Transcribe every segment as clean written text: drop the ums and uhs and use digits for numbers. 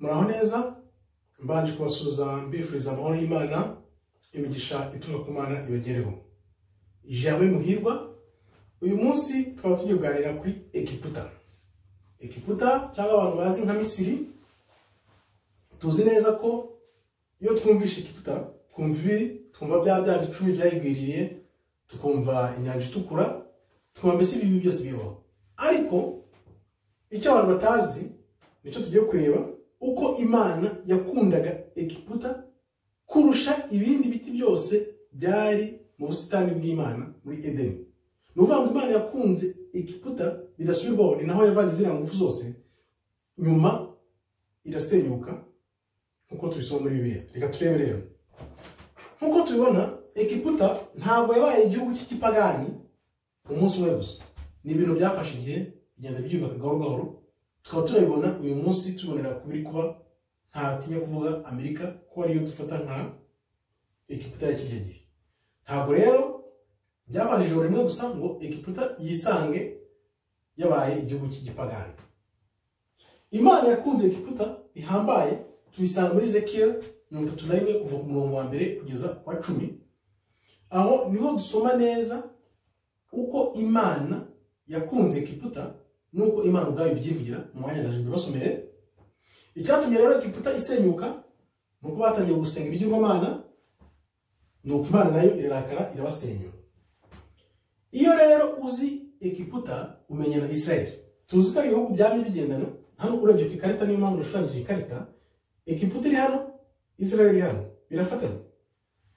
Muraho neza, mbanje kubasuhuza mbifuriza amahoro y'Imana, imigisha ituruka ku Mana ibagereho. Ijambo muhirwa, uyu munsi twaba tugiye kuganira kuri Egiputa. Egiputa cyangwa abantu bazi nka Misiri, tuzi neza ko iyo twumvishe Egiputa, twumva bya bicumi byayigwiririye, tukumva inyanja itukura, tukumva mbese ibi byose bibaho. Ariko icyo abantu batazi nicyo tugiye kureba, uko Imana yakundaga Egiputa kurusha ibindi biti byose byari mu busitani bw'Imana muri Edeni. Nuvuga ngo Imana yakunze Egiputa bidasubirwaho, ni naho yavanye ziriya ngufu zose, nyuma irasenyuka nkuko tubisoma muri Bibiliya. Reka turebe rero. Nkuko tubibona, Egiputa ntabwo yabaye igihugu cy'ikipagani umunsi umwe gusa. Ni ibintu byafashe igihe bigenda byubaka gahoro gahoro. Tukaba turabibona uyu munsi tubonera kubiri kuba ntatinya kuvuga Amerika ko ariyo dufata nka Egiputa ya kijya gihe. Ntabwo rero byafashe ijoro rimwe gusa ngo Egiputa yisange yabaye igihugu cy'igipagani. Imana yakunze Egiputa bihambaye, tubisanga muri Ezekiel 31 kuva ku murongo wa mbere kugeza kwa 10. Aho niho dusoma neza uko Imana yakunze Egiputa nuko Imana ubwayo byivugira mu mwanya ndaje mbasomere. Icyatumye rero Egiputa isenyuka nuko batangiye gusenga ibigirwamana, nuko Imana nayo irarakara irabasenyura. Iyo rero uzi Egiputa umenya na Israel. Tuzi ko ari ibihugu byamye bigendana. Hano urebye ku ikarita niyo mpamvu nashushanyije ikarita. Egiputa iri hano, Israel iri hano.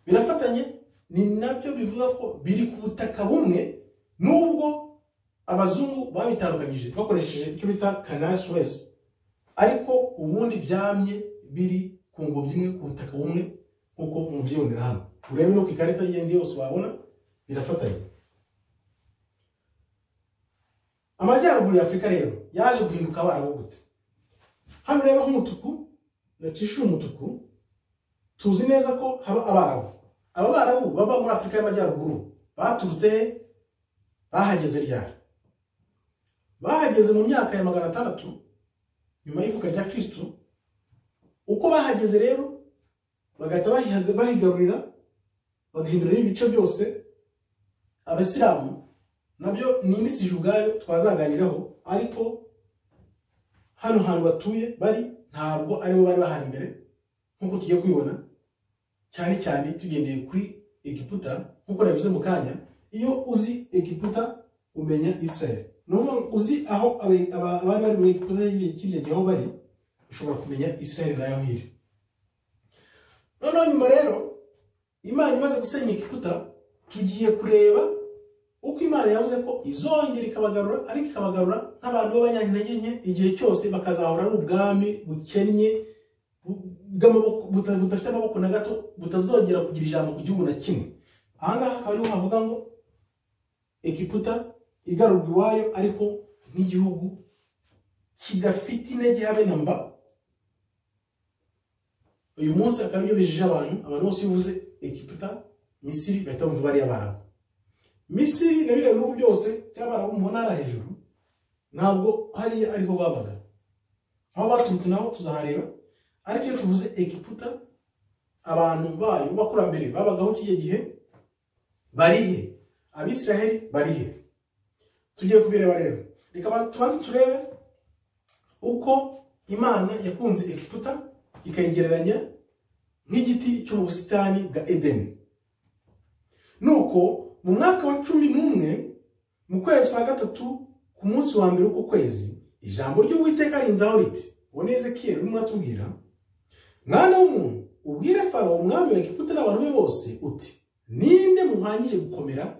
Birafatanye ni nabyo bivuga ko biri ku butaka bumwe, nubwo abazungu babitandukanyije bakoresheje icyo bita Canal Suez, ariko ubundi byamye biri ku ngobyi imwe ku butaka bumwe nkuko mubyibonera hano. Urebe no ku ikarita yindi yose babona birafatanye. Amajyaruguru ya Afurika rero yaje guhinduka abarabu gute? Hano reba nk'umutuku, nacisha umutuku, tuzi neza ko haba abarabu. Aba barabu baba muri Afurika y'Amajyaruguru baturutse bahageze ryari? Bahageze mu myaka ya 600 nyuma y'ivuka rya Kristo. Uko bahageze rero bagahita bahigarurira, bagahindurira ibice byose. Abasilamu nabyo ni indi ubwayo twazaganiraho, ariko hano hantu batuye bari ntabwo aribo bari bahari imbere nkuko tugiye kubibona, cyane cyane tugendeye kuri Egiputa. Nkuko nabivuze mu kanya, iyo uzi Egiputa umenya Israel. Nuvuga uzi aho abari bari muri Egiputa y'ikiriya gihe aho bari, ushobora kumenya Israel nayo hiri. Noneho nyuma rero Imana imaze gusenya Egiputa, tugiye kureba uko Imana yavuze ko izongera ikabagarura, ariko ikabagarura nk'abantu b'abanyantege nke igihe cyose, bakazahora ari ubwami bukennye bw'amaboko, budafite amaboko na gato, butazongera kugira ijambo ku gihugu na kimwe. Ahangaha akaba ariho havuga ngo Egiputa igarurwa iwayo, ariko nk'igihugu kidafite intege habe na mba. Uyu munsi akaba ariyo bijije abantu bose uvuze Egiputa, Misiri bahita bumva bari abarabu. Misiri na biriya bihugu byose by'abarabu mubona ari hejuru, ntabwo hariya ariho babaga. Aho baturutse naho tuzahareba, ariko iyo tuvuze Egiputa, abantu bayo bakurambere babagaho kiye gihe barihe? Abisiraheli barihe? Tugiye kubireba rero. Reka tubanze turebe uko Imana yakunze Egiputa ikayigereranya nk'igiti cyo mu busitani bwa Edeni. Nuko mu mwaka wa 11 mu kwezi kwa 3 ku munsi wa mbere uko kwezi, ijambo ry'Uwiteka rinzaho riti, ubone Ezekiel urimo atubwira, mwana w'umuntu, ubwire Farawo umwami wa Egiputa n'abantu be bose uti, ninde muhanyije gukomera?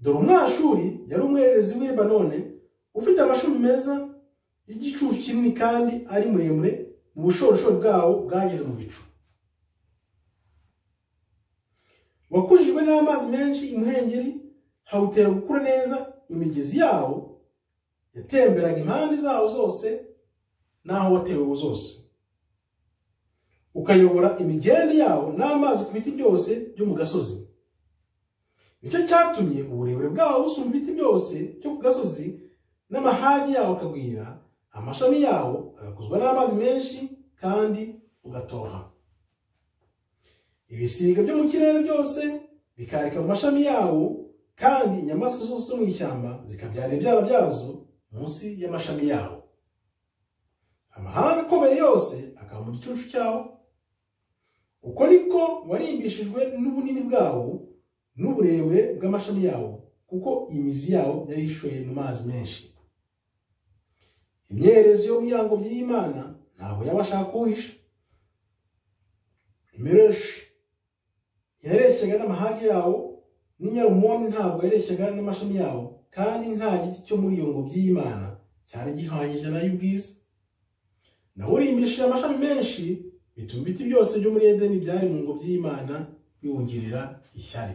Dore Umwashuri yari umwererezi w'i Lebanone, ufite amashami meza y'igicucu kinini kandi ari muremure, mu bushorishori bwawo bwageze mu bicu. Wakujijwe n'amazi menshi imuhengeri, hawutera gukura neza, imigezi yawo yatemberaga impande zawo zose n'aho watewe zose. Ukayobora imigende yawo n'amazi ku biti byose byo mu gasozi. Nicyo cyatumye uburebure bwawo busumba ibiti byose byo ku gasozi, n'amahagi yawo akagwira, amashami yawo ugakuzwa n'amazi menshi kandi ugatoha. Ibisiga byo mu kirere byose bikarika mu mashami yawo, kandi inyamaswa zose zo mu ishyamba zikabyara ibyana byazo munsi y'amashami yawo. Amahanga akomeye yose akaba mu gicucu cyawo. Uko niko warimbishijwe n'ubunini bwawo n'uburebure bw'amashami yawo, kuko imizi yawo yari ishoye mu mazi menshi. Imyerezi yo mu yango by'Imana ntabwo yabashaga kuhisha. Imireshi yareshyaga n'amahage yawo, n'inyarumoni ntabwo yareshyaga n'amashami yawo, kandi nta giti cyo muri iyo ngobyi y'Imana cyari gihwanyije nayo ubwiza. Nawe urimbishije amashami menshi, bituma ibiti byose byo muri Edeni byari mu ngobyi y'Imana biwungirira ishyari.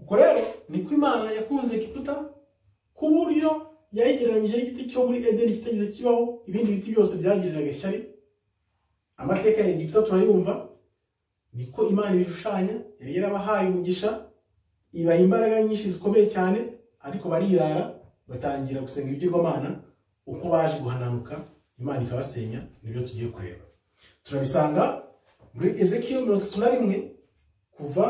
Uko rero niko Imana yakunze Egiputa, ku buryo yayigereranyije n'igiti cyo muri Edeni kitageze kibaho, ibindi biti byose byagiriraga ishyari. Amateka ya Egiputa turayumva. Niko Imana ibishushanya, yari yarabahaye umugisha, ibaha imbaraga nyinshi zikomeye cyane, ariko barirara batangira gusenga ibigirwamana. Uko baje guhananuka, Imana ikabasenya. Nibyo tugiye kureba. Turabisanga muri Ezekiel 31 kuva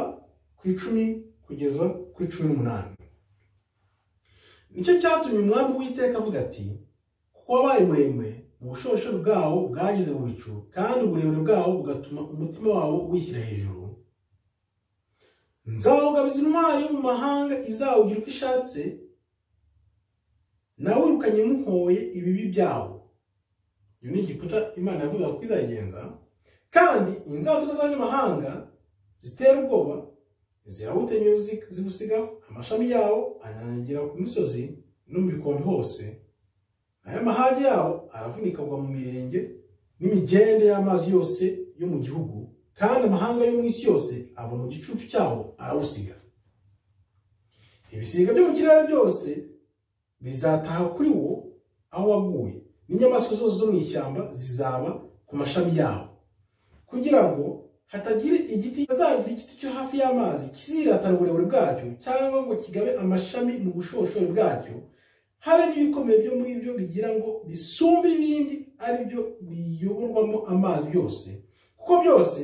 ku 10 kugeza ku 18. Nicyo cyatumye umwami w'Iteka avuga ati, kuko wabaye muremure mu bushorishori bwawo bwageze mu bicu, kandi uburebure bwawo bugatuma umutima wawo wishyira hejuru, nzawugabiza intwari yo mu mahanga izawugira uko ishatse, nawe wirukanye muhoye ibibi byawo. Iyo ni Egiputa Imana yavuga ko izagenza. Kandi inzaduka z'abanyamahanga zitera ubwoba zirawutemye zibusigaho, amashami yawo anyanyagira ku misozi no mu bikombe hose. Aya mahage yawo aravunika agwa mu mirenge n'imigende y'amazi yose yo mu gihugu, kandi amahanga yo mu isi yose ava mu gicucu cyawo arawusiga. Ibisiga byo mu kirere byose bizataha kuri wo aho waguye, n'inyamaswa zose zo mu ishyamba zizaba ku mashami yawo, kugira ngo hatagira igiti azagira igiti cyo hafi y'amazi kiziratana uburebure bwacyo, cyangwa ngo kigabe amashami mu bushoshori bwacyo. Habe n'ibikomeye byo muri byo bigira ngo bisumbe ibindi, ari byo biyoborwamo amazi byose, kuko byose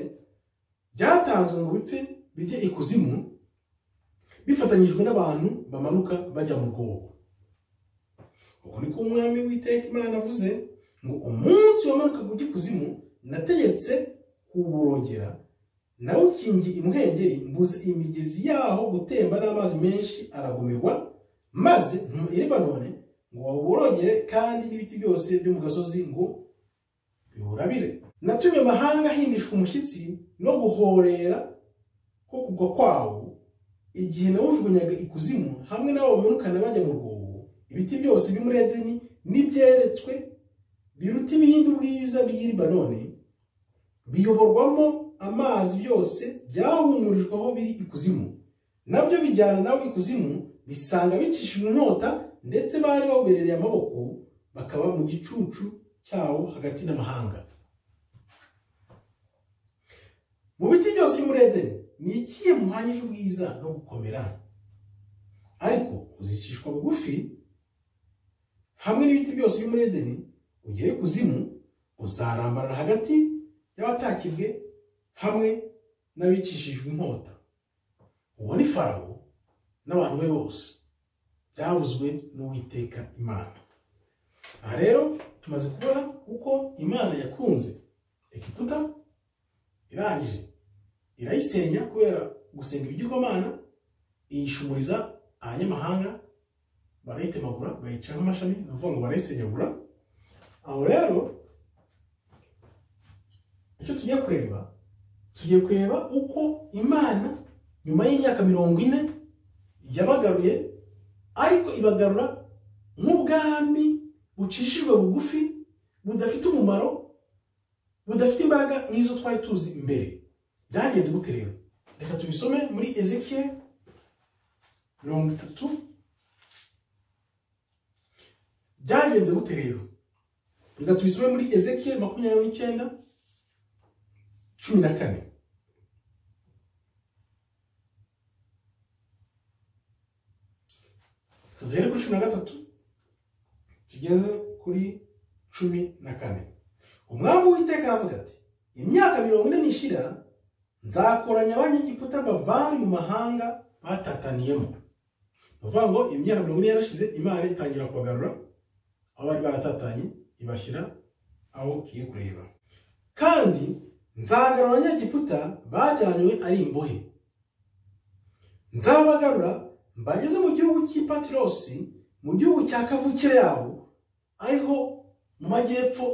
byatanzwe ngo bipfe bijye ikuzimu, bifatanyijwe n'abantu bamanuka bajya mu rwobo. Uko niko umwami w'Iteka Imana avuze ngo, umunsi wamanukaga ujya ikuzimu, nategetse kuwurogera, nawukingiye imuhengeri, mbuza imigezi yaho gutemba n'amazi menshi aragumirwa, maze ntuma i Lebanoni ngo wawurogere, kandi n'ibiti byose byo mu gasozi ngo biwurabire. Natumye amahanga ahindishwa umushyitsi no guhorera ko kugwa kwawo, igihe nawujugunyaga ikuzimu hamwe n'abo bamanukana bajya mu rwobo. Ibiti byose byo muri Edeni n'ibyeretswe biruta ibindi ubwiza by'i Lebanoni, biyoborwamo amazi byose byahumurijwe aho biri ikuzimu, nabyo bijyana nawe ikuzimu, bisanga bicishijwe inkota, ndetse bari bawuberereye amaboko, bakaba mu gicucu cyawo hagati n'amahanga. Mu biti byose byo muri Edeni ni ikihe muhanyije ubwiza no gukomera? Ariko uzicishwa bugufi hamwe n'ibiti byose byo muri Edeni, ugere kuzimu, uzarambarara hagati y'abatakibwe hamwe n'abicishijwe inkota. Uwo ni Farawo n'abantu be bose, byavuzwe n'Uwiteka Imana. Aha rero tumaze kubona uko Imana yakunze Egiputa, irangije irayisenya kubera gusenga ibigirwamana, iyishumuriza abanyamahanga, barayitemagura bayicaho amashami, ni ukuvuga ngo barayisenyagura. Aho rero icyo tugiye kureba uko Imana nyuma y'imyaka 40 yabagaruye, ariko ibagarura nk'ubwami bucishijwe bugufi, budafite umumaro, budafite imbaraga nk'izo twari tuzi imbere. Byagenze gute rero? Reka tubisome muri Ezekiel 30. Byagenze gute rero? Reka tubisome muri Ezekiel 29:14. Duhere kuri 13 tugeze kuri 14. Umwami w'Uwiteka aravuga ati, imyaka 40 nishira, nzakoranya abanyegiputa bavanye mu mahanga batataniyemo. Uvuga ngo imyaka 40 yarashize, Imana itangira kubagarura aho bari baratatanye, ibashyira aho tugiye kureba. Kandi nzagarura abanyegiputa bajyanywe ari imbohe. Nzabagarura mbageze mu gihugu cy'Ipatirosi, mu gihugu cya kavukire yabo, ariho mu majyepfo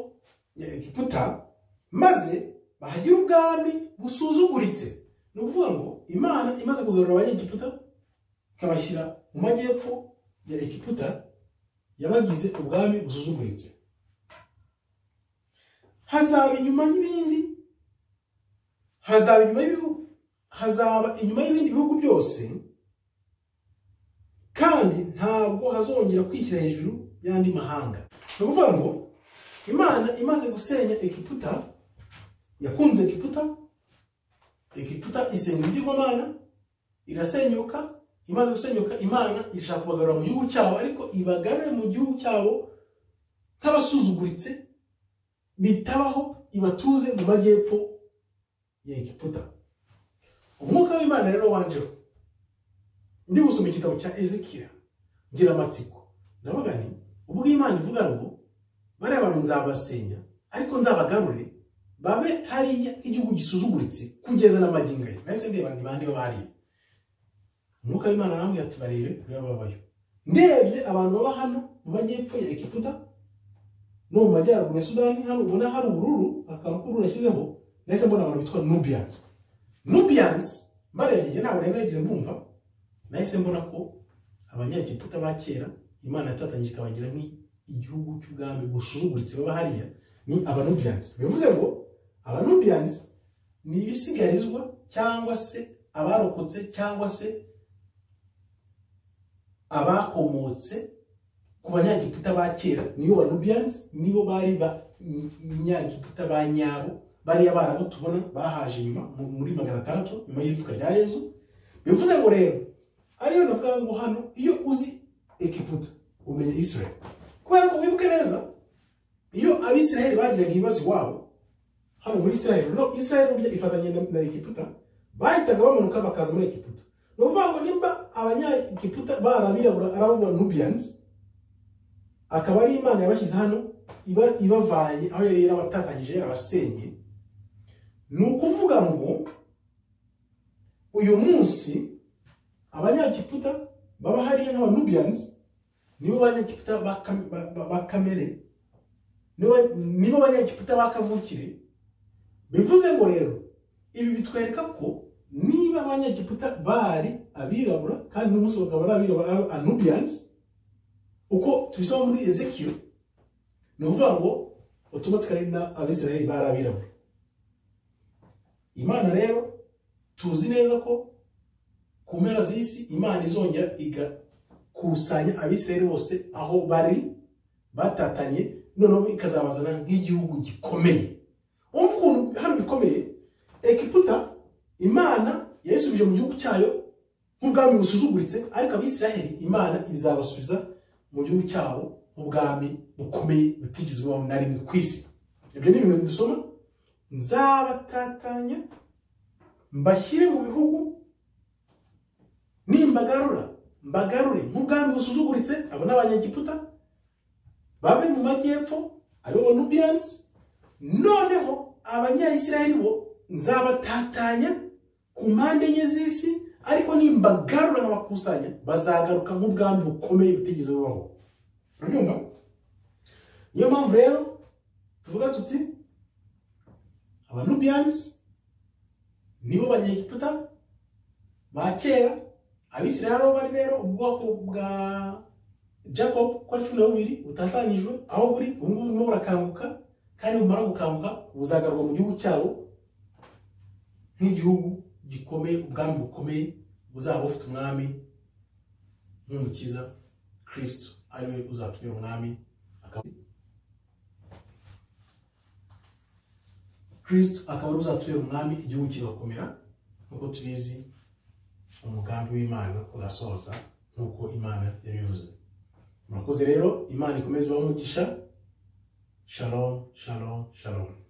ya Egiputa, maze bahagira ubwami busuzuguritse. Ni ukuvuga ngo Imana imaze kugarura abanyegiputa ikabashyira mu majyepfo ya Egiputa, yabagize ubwami busuzuguritse. Hazaba inyuma y'ibindi bihugu byose, kandi ntabwo hazongera kwishyira hejuru y'andi mahanga. Ni ukuvuga ngo Imana imaze gusenya Egiputa, yakunze Egiputa isenga ibigirwamana, irasenyuka. Imaze gusenyuka, Imana ishaka kubagarura mu gihugu cyabo, ariko ibagarure mu gihugu cyabo nk'abasuzuguritse, bitabaho, ibatuze mu majyepfo ya Egiputa. Umwuka w'Imana rero wanjeho, ndi gusoma igitabo cya Ezekiel, ngira amatsiko. Ndavuga nti, ubwo Imana ivuga ngo bariya bantu nzabasenya, ariko nzabagarure babe hariya nk'igihugu gisuzuguritse kugeza n'amagingo ye. Nahise ndeba ni bande bari. Umwuka w'Imana arambwira ati, barebe kuri babayo. Ndebye abantu baba hano mu majyepfo ya Egiputa no mu majyaruguru ya Sudani, hano ubona hari ubururu, akantu k'ubururu nashyizeho, nahise mbona abantu bitwa Nubians. Mbarebye ntabwo rero nagize mbumva, nahise mbona ko abanyegiputa ba kera Imana yatatanyije ikabagira nk'igihugu cy'ubwami busuzuguritse baba hariya, ni Abanubians. Bivuze ngo Abanubians ni ibisigarizwa cyangwa se abarokotse cyangwa se abakomotse ku banyagiputa ba kera, niyo Banubians, nibo bari banyagiputa ba nyabo, bari abarabu tubona bahaje nyuma muri 600 nyuma y'ivuka rya Yesu. Bivuze ngo rero ariyo navuga ngo hano, iyo uzi Egiputa umenya Israel, kubera ko wibuke neza iyo Abisiraheli bagiraga ibibazo iwabo hano muri Israel, no Israel burya ifatanye na Egiputa, bahitaga bamanuka bakaza muri Egiputa. Ni ukuvuga ngo nimba abanyagiputa barabirabura ari abo Nubians, akaba ari Imana yabashyize hano ibavanye aho yari yarabatatanyije, yarabasenye. Ni ukuvuga ngo uyu munsi abanyagiputa baba hariya nk'Abanubians nibo banyagiputa ba kamere, nibo banyagiputa bakavukire. Bivuze ngo rero ibi bitwereka ko niba abanyagiputa bari abirabura, kandi n'umunsi bakaba ari abirabura, Anubians, uko tubisoma muri Ezekiel, ni ukuvuga ngo automatically na Abisiraheli bari abirabura. Imana rero tuzi neza ko ku mpera z'isi Imana izongera igakusanya Abisiraheli bose aho bari batatanye, noneho ikazabazana nk'igihugu gikomeye. Umva ukuntu hano bikomeye. Egiputa Imana yayisubije mu gihugu cyayo nk'ubwami busuzuguritse, ariko Abisiraheli Imana izabasubiza mu gihugu cyabo ubwami bukomeye butigeze bubaho na rimwe ku isi. Ibyo ni ibintu dusoma. Nzabatatanya mbashyire mu bihugu, mbagarure nk'ubwami busuzuguritse, abo n'abanyegiputa, babe mu majyepfo aribo Nubians. Noneho abanyayisiraheli bo nzabatatanya ku mpande enye z'isi, ariko nimbagarura nk'abakusanya bazagaruka nk'ubwami bukomeye butigeze bubaho. Urabyumva? Niyo mpamvu rero tuvuga tuti Abanubians nibo banyegiputa ba kera. Abisiraheli bari rero ubwoko bwa Jacob kwa 12 butatanyijwe, aho buri ubungubu burimo burakanguka, kandi bumara gukanguka buzagarurwa mu gihugu cyabo nk'igihugu gikomeye, ubwami bukomeye buzaba bufite umwami n'umukiza Kristo, ariwe uzatubera umwami. Kristo akaba uzatubera umwami, igihugu kigakomera. Nk'uko tubizi umugambi w'Imana urasoza nk'uko Imana yabivuze. Murakoze rero, Imana ikomeze ibahe umugisha. shalom shalom shalom.